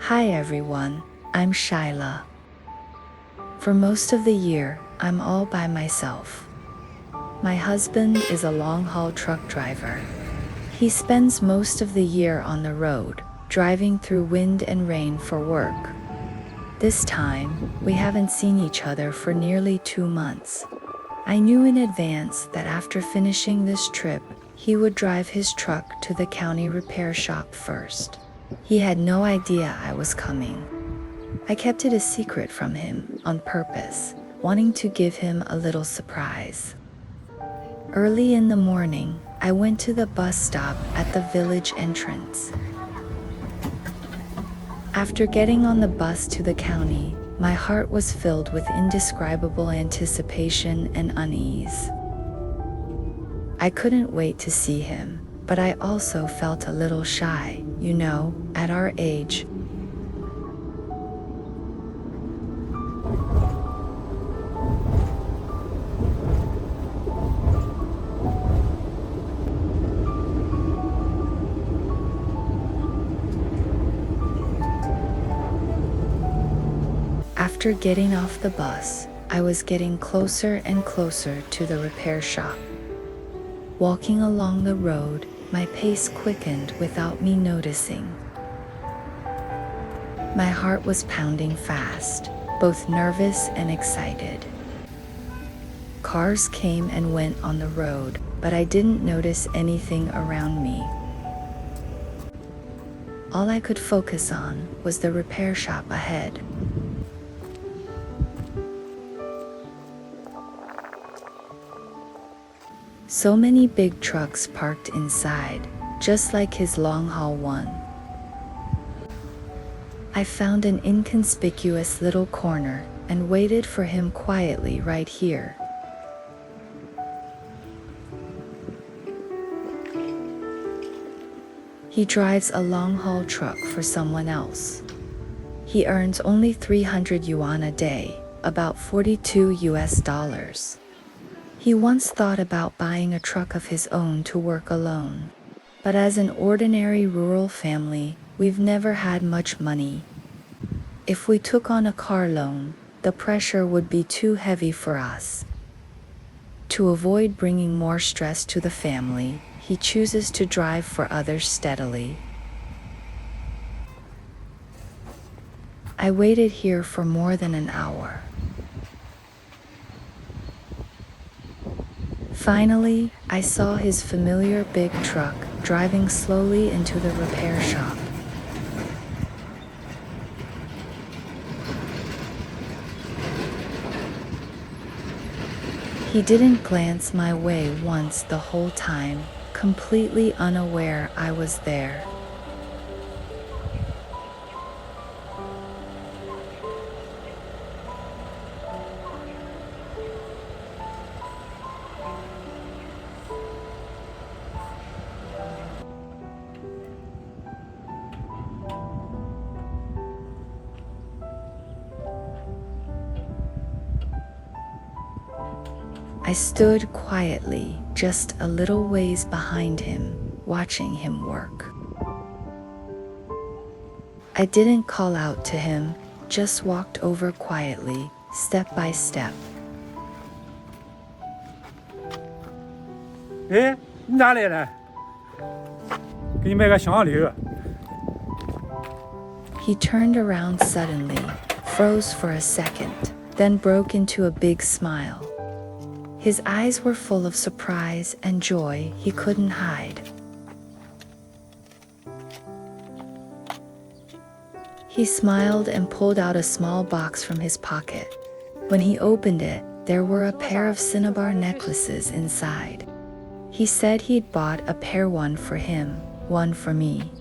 Hi everyone, I'm Shyla. For most of the year, I'm all by myself. My husband is a long-haul truck driver. He spends most of the year on the road, driving through wind and rain for work. This time, we haven't seen each other for nearly 2 months. I knew in advance that after finishing this trip, he would drive his truck to the county repair shop first. He had no idea I was coming. I kept it a secret from him on purpose, wanting to give him a little surprise. Early in the morning, I went to the bus stop at the village entrance. After getting on the bus to the county, my heart was filled with indescribable anticipation and unease. I couldn't wait to see him, but I also felt a little shy, at our age. After getting off the bus, I was getting closer and closer to the repair shop. Walking along the road, my pace quickened without me noticing. My heart was pounding fast, both nervous and excited. Cars came and went on the road, but I didn't notice anything around me. All I could focus on was the repair shop ahead. So many big trucks parked inside, just like his long-haul one. I found an inconspicuous little corner and waited for him quietly right here. He drives a long-haul truck for someone else. He earns only 300 yuan a day, about $42. He once thought about buying a truck of his own to work alone. But as an ordinary rural family, we've never had much money. If we took on a car loan, the pressure would be too heavy for us. To avoid bringing more stress to the family, he chooses to drive for others steadily. I waited here for more than an hour. Finally, I saw his familiar big truck driving slowly into the repair shop. He didn't glance my way once the whole time, completely unaware I was there. I stood quietly, just a little ways behind him, watching him work. I didn't call out to him, just walked over quietly, step by step. 哎，你咋来了？给你买个香蕉梨。He turned around suddenly, froze for a second, then broke into a big smile. His eyes were full of surprise and joy he couldn't hide. He smiled and pulled out a small box from his pocket. When he opened it, there were a pair of cinnabar necklaces inside. He said he'd bought a pair, one for him, one for me.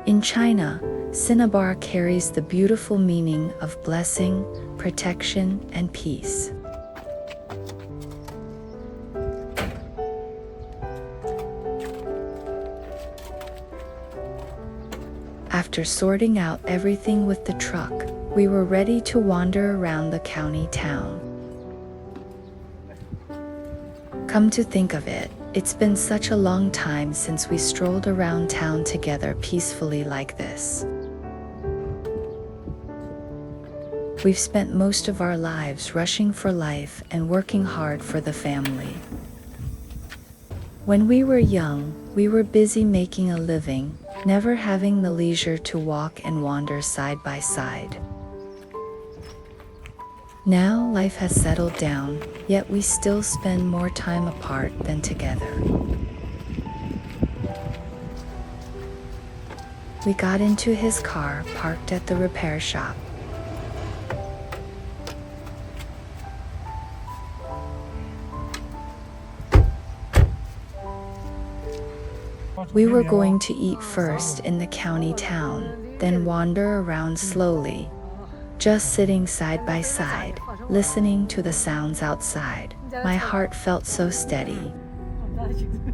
In China, cinnabar carries the beautiful meaning of blessing, protection, and peace. After sorting out everything with the truck, we were ready to wander around the county town. Come to think of it, it's been such a long time since we strolled around town together peacefully like this. We've spent most of our lives rushing for life and working hard for the family. When we were young, we were busy making a living, never having the leisure to walk and wander side by side. Now life has settled down, yet we still spend more time apart than together. We got into his car parked at the repair shop. We were going to eat first in the county town, then wander around slowly, just sitting side by side, listening to the sounds outside. My heart felt so steady.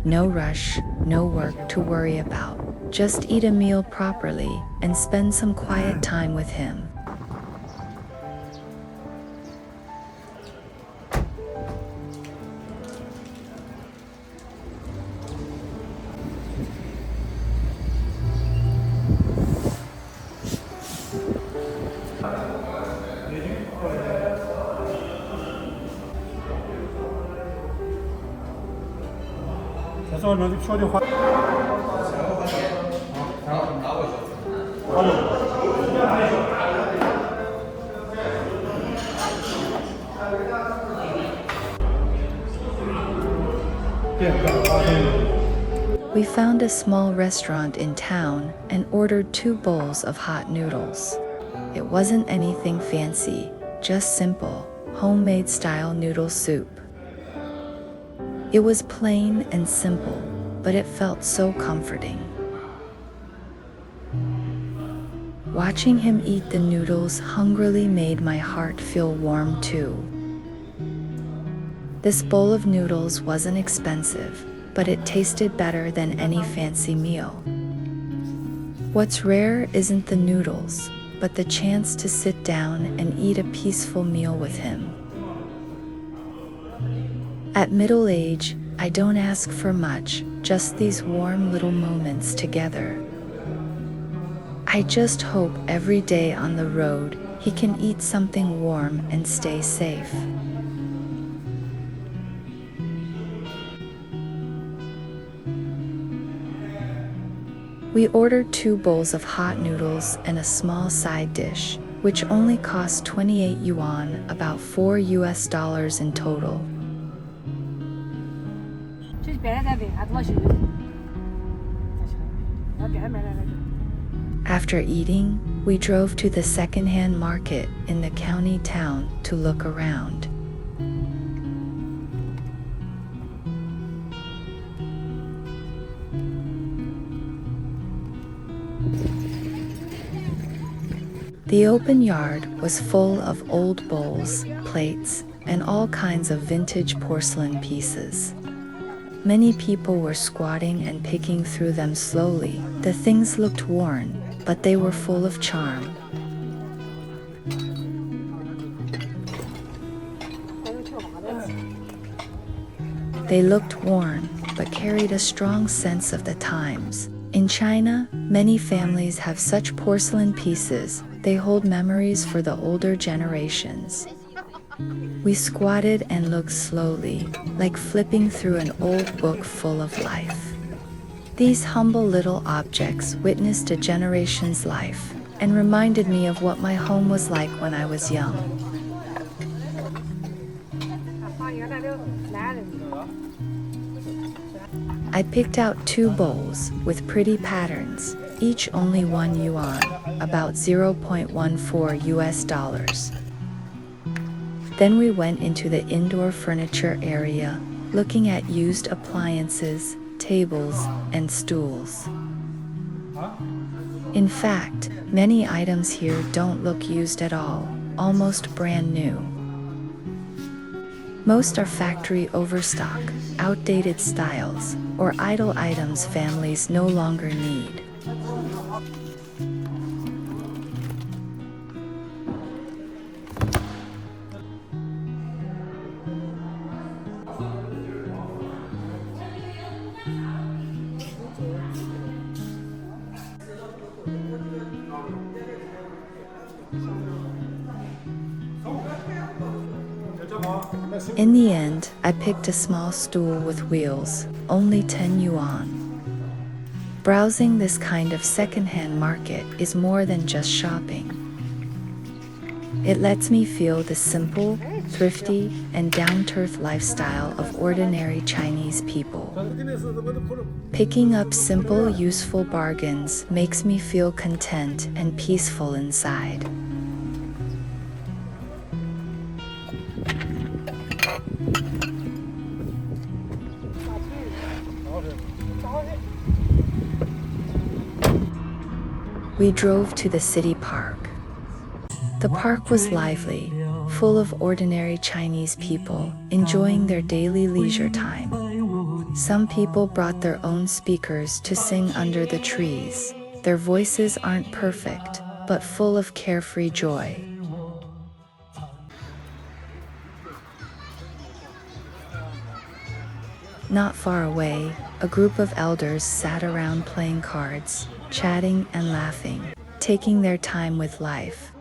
No rush, no work to worry about. Just eat a meal properly and spend some quiet time with him. We found a small restaurant in town and ordered 2 bowls of hot noodles. It wasn't anything fancy, just simple, homemade style noodle soup. It was plain and simple, but it felt so comforting. Watching him eat the noodles hungrily made my heart feel warm too. This bowl of noodles wasn't expensive, but it tasted better than any fancy meal. What's rare isn't the noodles, but the chance to sit down and eat a peaceful meal with him. At middle age, I don't ask for much, just these warm little moments together. I just hope every day on the road he can eat something warm and stay safe. We ordered 2 bowls of hot noodles and a small side dish, which only cost 28 yuan, about $4 in total. After eating, we drove to the second-hand market in the county town to look around. The open yard was full of old bowls, plates, and all kinds of vintage porcelain pieces. Many people were squatting and picking through them slowly. The things looked worn, but they were full of charm. They looked worn, but carried a strong sense of the times. In China, many families have such porcelain pieces. They hold memories for the older generations. We squatted and looked slowly, like flipping through an old book full of life. These humble little objects witnessed a generation's life and reminded me of what my home was like when I was young. I picked out 2 bowls with pretty patterns, each only 1 yuan, about $0.14. Then we went into the indoor furniture area, looking at used appliances, tables, and stools. In fact, many items here don't look used at all, almost brand new. Most are factory overstock, outdated styles, or idle items families no longer need. In the end, I picked a small stool with wheels, only 10 yuan. Browsing this kind of secondhand market is more than just shopping. It lets me feel the simple, thrifty, and down-to-earth lifestyle of ordinary Chinese people. Picking up simple, useful bargains makes me feel content and peaceful inside. We drove to the city park. The park was lively, full of ordinary Chinese people enjoying their daily leisure time. Some people brought their own speakers to sing under the trees. Their voices aren't perfect, but full of carefree joy. Not far away, a group of elders sat around playing cards, chatting and laughing, taking their time with life.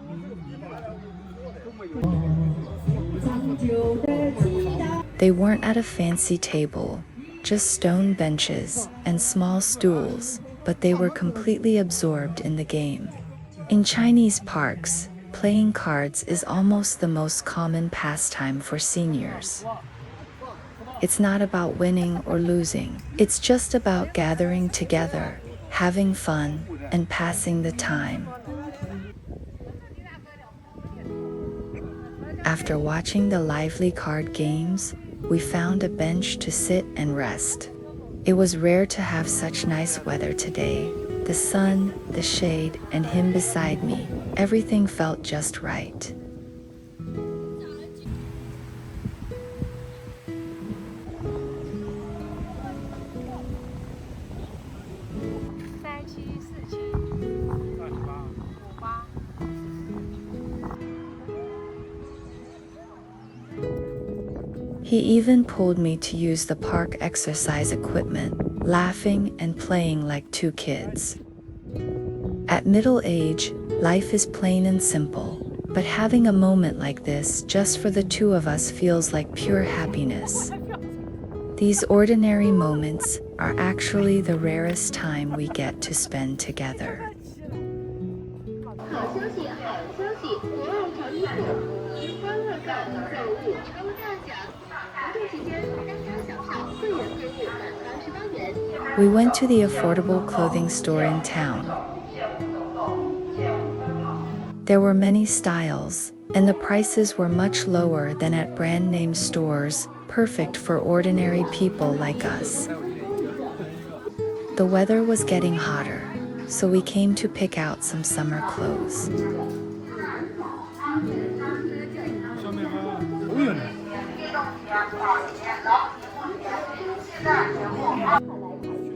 They weren't at a fancy table, just stone benches and small stools, but they were completely absorbed in the game. In Chinese parks, playing cards is almost the most common pastime for seniors. It's not about winning or losing. It's just about gathering together, having fun, and passing the time. After watching the lively card games, we found a bench to sit and rest. It was rare to have such nice weather today. The sun, the shade, and him beside me, everything felt just right. He even pulled me to use the park exercise equipment, laughing and playing like two kids. At middle age, life is plain and simple, but having a moment like this just for the two of us feels like pure happiness. These ordinary moments are actually the rarest time we get to spend together. We went to the affordable clothing store in town. There were many styles, and the prices were much lower than at brand name stores, perfect for ordinary people like us. The weather was getting hotter, so we came to pick out some summer clothes.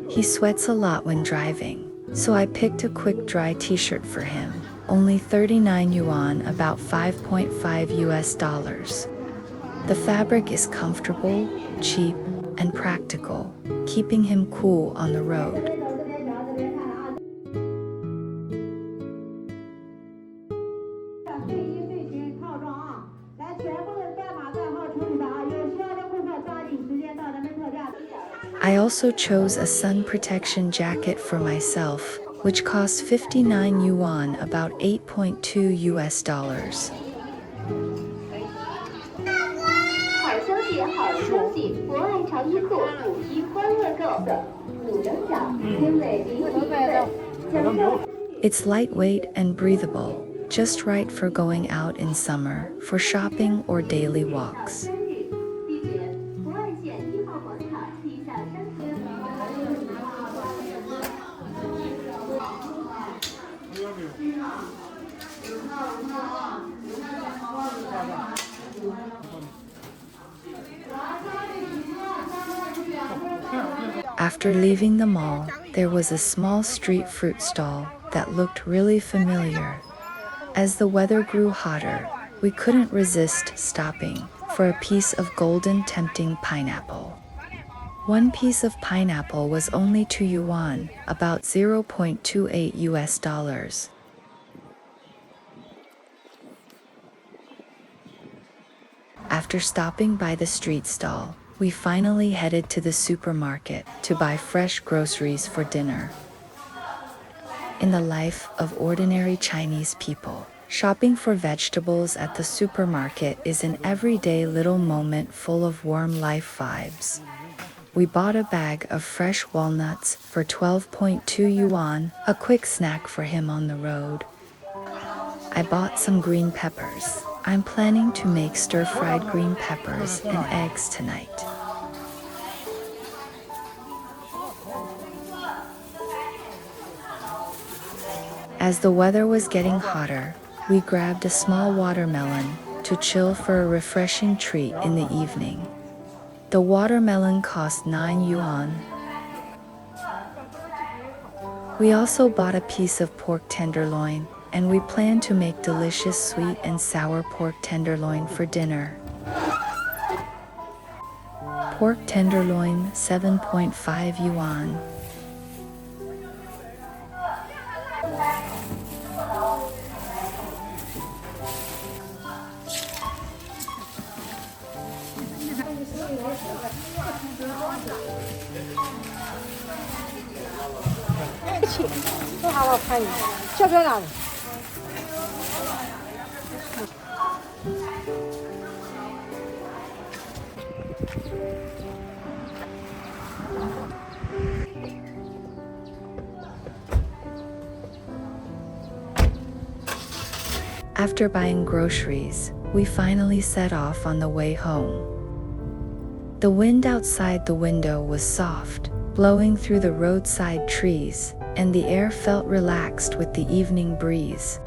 He sweats a lot when driving, so I picked a quick dry t-shirt for him. Only 39 yuan, about 5.5 US dollars. The fabric is comfortable, cheap, and practical, keeping him cool on the road. I also chose a sun protection jacket for myself, which cost 59 yuan, about 8.2 US dollars. It's lightweight and breathable, just right for going out in summer, for shopping or daily walks. After leaving the mall, there was a small street fruit stall that looked really familiar. As the weather grew hotter, we couldn't resist stopping for a piece of golden tempting pineapple. One piece of pineapple was only 2 yuan, about 0.28 US dollars. After stopping by the street stall, we finally headed to the supermarket to buy fresh groceries for dinner. In the life of ordinary Chinese people, shopping for vegetables at the supermarket is an everyday little moment full of warm life vibes. We bought a bag of fresh walnuts for 12.2 yuan, a quick snack for him on the road. I bought some green peppers. I'm planning to make stir-fried green peppers and eggs tonight. As the weather was getting hotter, we grabbed a small watermelon to chill for a refreshing treat in the evening. The watermelon cost 9 yuan. We also bought a piece of pork tenderloin, and we plan to make delicious sweet and sour pork tenderloin for dinner. Pork tenderloin, 7.5 yuan. After buying groceries, we finally set off on the way home. The wind outside the window was soft, blowing through the roadside trees, and the air felt relaxed with the evening breeze.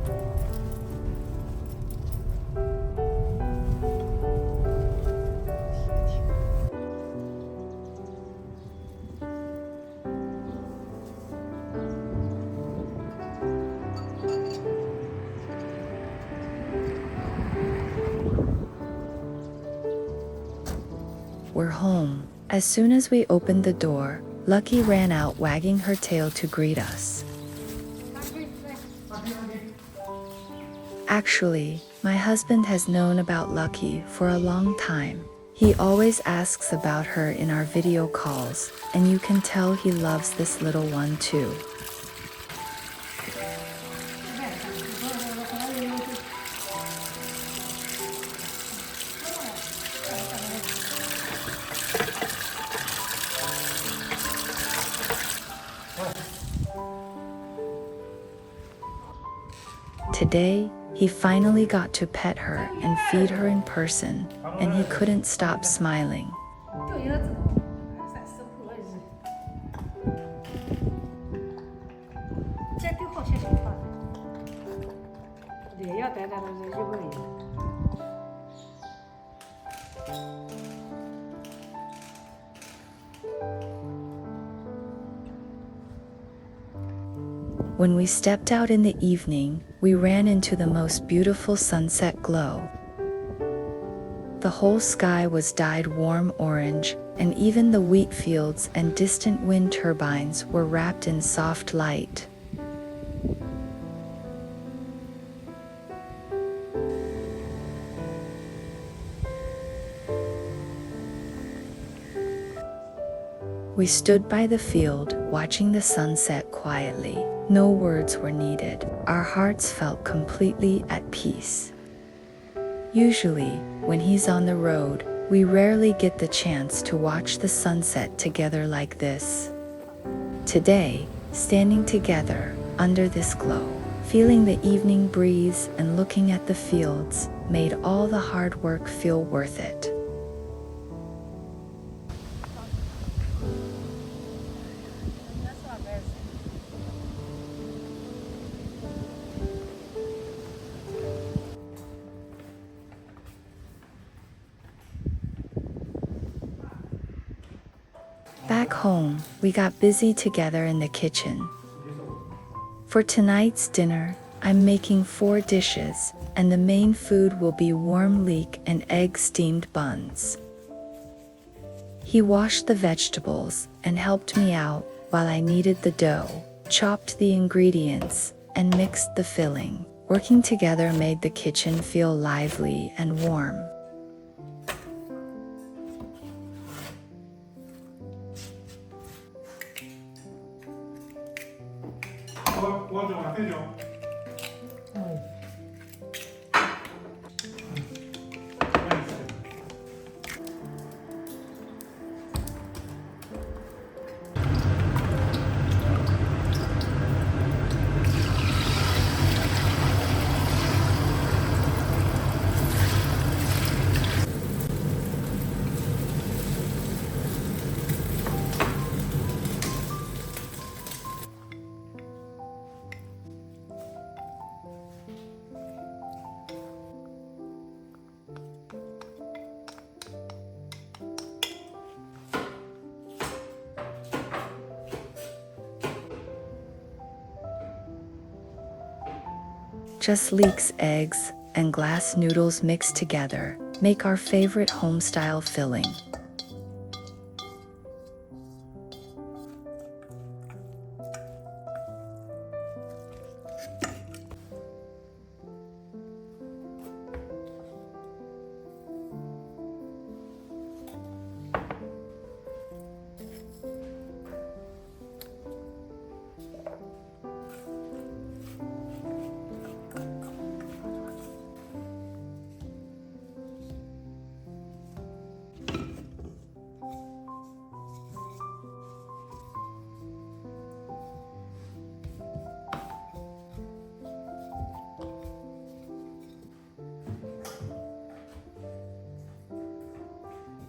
We're home. As soon as we opened the door, Lucky ran out wagging her tail to greet us. Actually, my husband has known about Lucky for a long time. He always asks about her in our video calls, and you can tell he loves this little one too. Today, he finally got to pet her and feed her in person, and he couldn't stop smiling. When we stepped out in the evening, we ran into the most beautiful sunset glow. The whole sky was dyed warm orange, and even the wheat fields and distant wind turbines were wrapped in soft light. We stood by the field, watching the sunset quietly. No words were needed. Our hearts felt completely at peace. Usually, when he's on the road, we rarely get the chance to watch the sunset together like this. Today, standing together under this glow, feeling the evening breeze and looking at the fields, made all the hard work feel worth it. Back home, we got busy together in the kitchen. For tonight's dinner, I'm making 4 dishes, and the main food will be warm leek and egg steamed buns. He washed the vegetables and helped me out while I kneaded the dough, chopped the ingredients, and mixed the filling. Working together made the kitchen feel lively and warm. Just leeks, eggs, and glass noodles mixed together make our favorite home-style filling.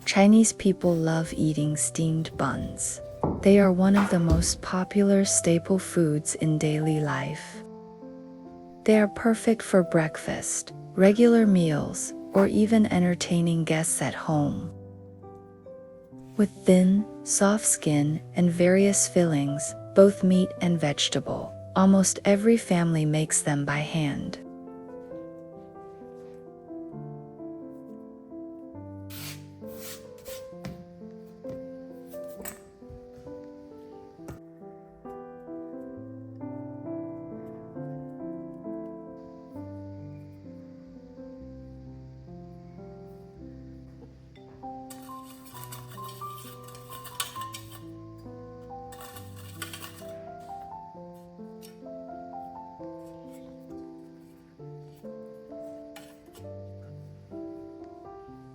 Chinese people love eating steamed buns. They are one of the most popular staple foods in daily life. They are perfect for breakfast, regular meals, or even entertaining guests at home. With thin, soft skin and various fillings, both meat and vegetable, almost every family makes them by hand.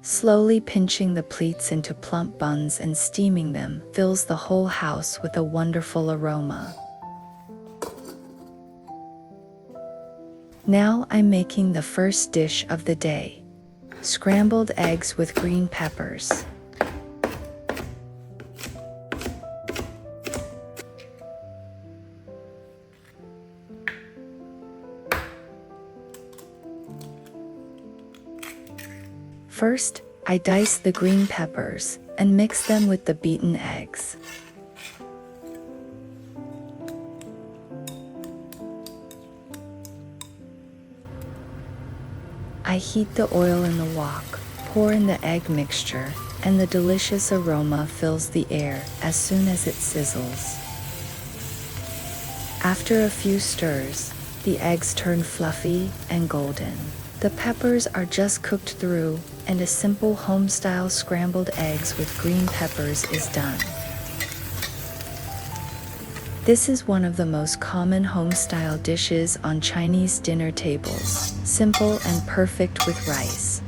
Slowly pinching the pleats into plump buns and steaming them fills the whole house with a wonderful aroma. Now I'm making the first dish of the day: scrambled eggs with green peppers. First, I dice the green peppers and mix them with the beaten eggs. I heat the oil in the wok, pour in the egg mixture, and the delicious aroma fills the air as soon as it sizzles. After a few stirs, the eggs turn fluffy and golden. The peppers are just cooked through, and a simple home-style scrambled eggs with green peppers is done. This is one of the most common home-style dishes on Chinese dinner tables, simple and perfect with rice.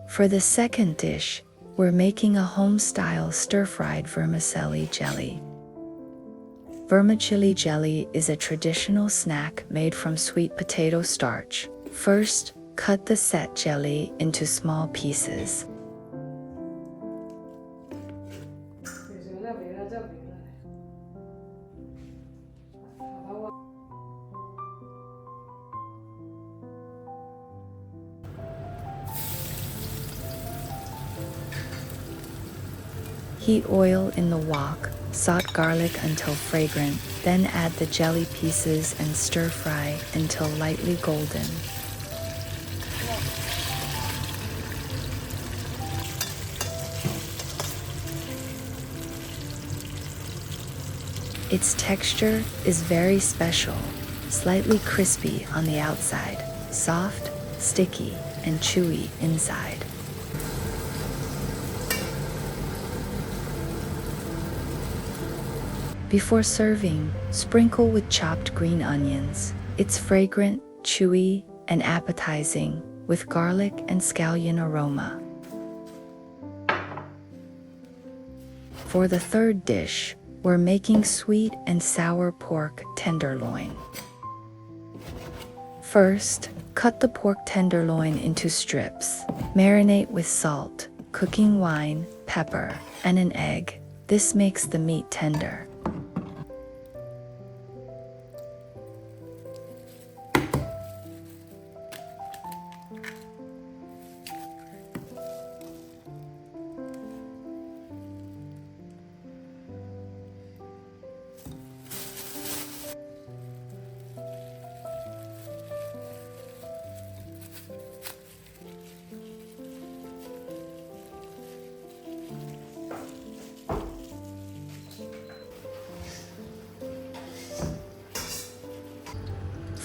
For the second dish, we're making a home-style stir-fried vermicelli jelly. Vermicelli jelly is a traditional snack made from sweet potato starch. First, cut the set jelly into small pieces. Heat oil in the wok, saute garlic until fragrant, then add the jelly pieces and stir fry until lightly golden. Its texture is very special, slightly crispy on the outside, soft, sticky, and chewy inside. Before serving, sprinkle with chopped green onions. It's fragrant, chewy, and appetizing, with garlic and scallion aroma. For the third dish, we're making sweet and sour pork tenderloin. First, cut the pork tenderloin into strips. Marinate with salt, cooking wine, pepper, and an egg. This makes the meat tender.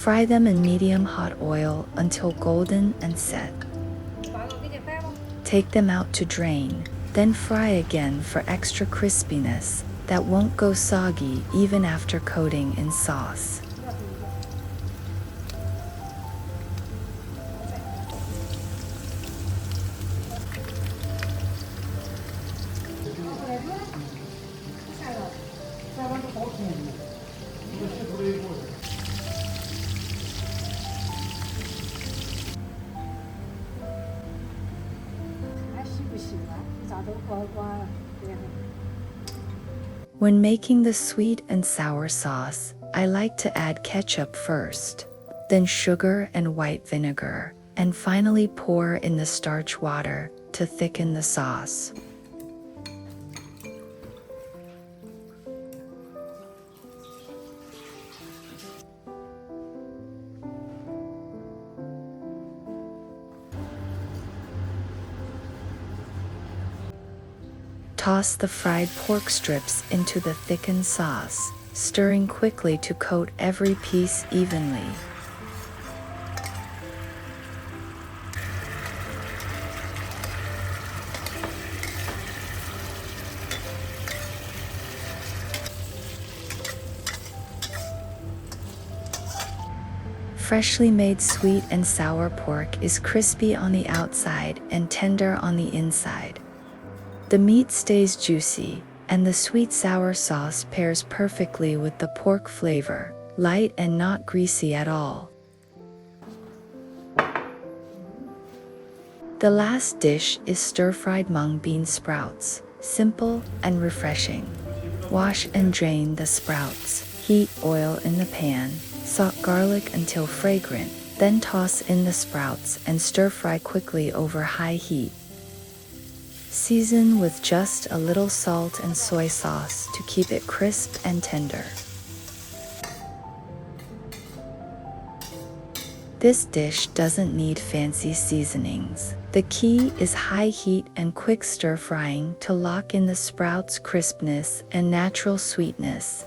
Fry them in medium hot oil until golden and set. Take them out to drain, then fry again for extra crispiness that won't go soggy even after coating in sauce. When making the sweet and sour sauce, I like to add ketchup first, then sugar and white vinegar, and finally pour in the starch water to thicken the sauce. Toss the fried pork strips into the thickened sauce, stirring quickly to coat every piece evenly. Freshly made sweet and sour pork is crispy on the outside and tender on the inside. The meat stays juicy, and the sweet-sour sauce pairs perfectly with the pork flavor, light and not greasy at all. The last dish is stir-fried mung bean sprouts, simple and refreshing. Wash and drain the sprouts, heat oil in the pan, saute garlic until fragrant, then toss in the sprouts and stir-fry quickly over high heat. Season with just a little salt and soy sauce to keep it crisp and tender. This dish doesn't need fancy seasonings. The key is high heat and quick stir frying to lock in the sprouts' crispness and natural sweetness.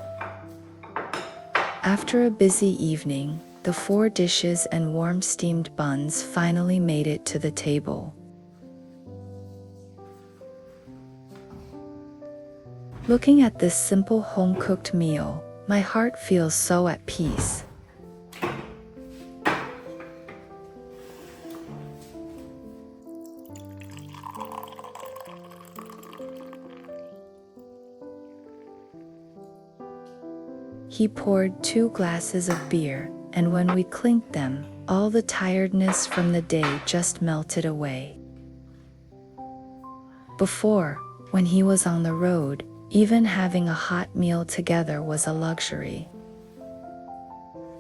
After a busy evening, the 4 dishes and warm steamed buns finally made it to the table. Looking at this simple home-cooked meal, my heart feels so at peace. He poured 2 glasses of beer, and when we clinked them, all the tiredness from the day just melted away. Before, when he was on the road, even having a hot meal together was a luxury.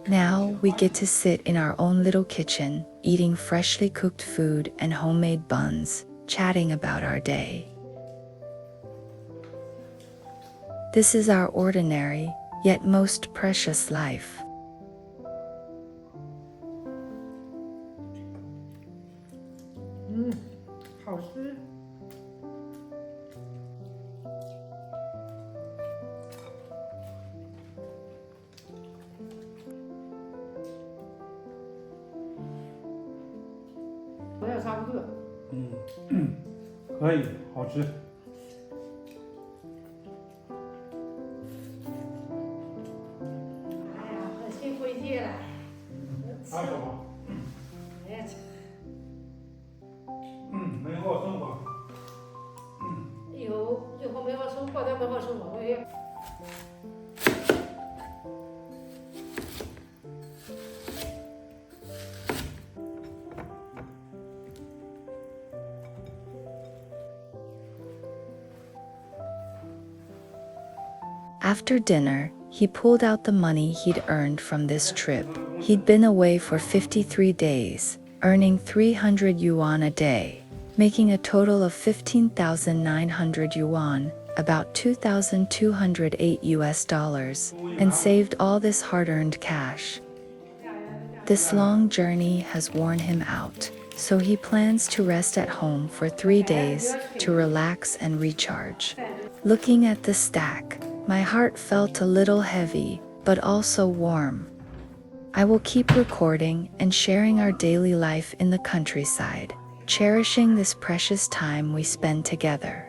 Now we get to sit in our own little kitchen, eating freshly cooked food and homemade buns, chatting about our day. This is our ordinary, yet most precious life.可以，好吃。哎呀，很辛苦一天了。还有吗？没好生活。以后没好生活，咱没好生活，我也。After dinner, he pulled out the money he'd earned from this trip. He'd been away for 53 days, earning 300 yuan a day, making a total of 15,900 yuan, about $2,208 US, and saved all this hard-earned cash. This long journey has worn him out, so he plans to rest at home for 3 days to relax and recharge. Looking at the stack, my heart felt a little heavy, but also warm. I will keep recording and sharing our daily life in the countryside, cherishing this precious time we spend together.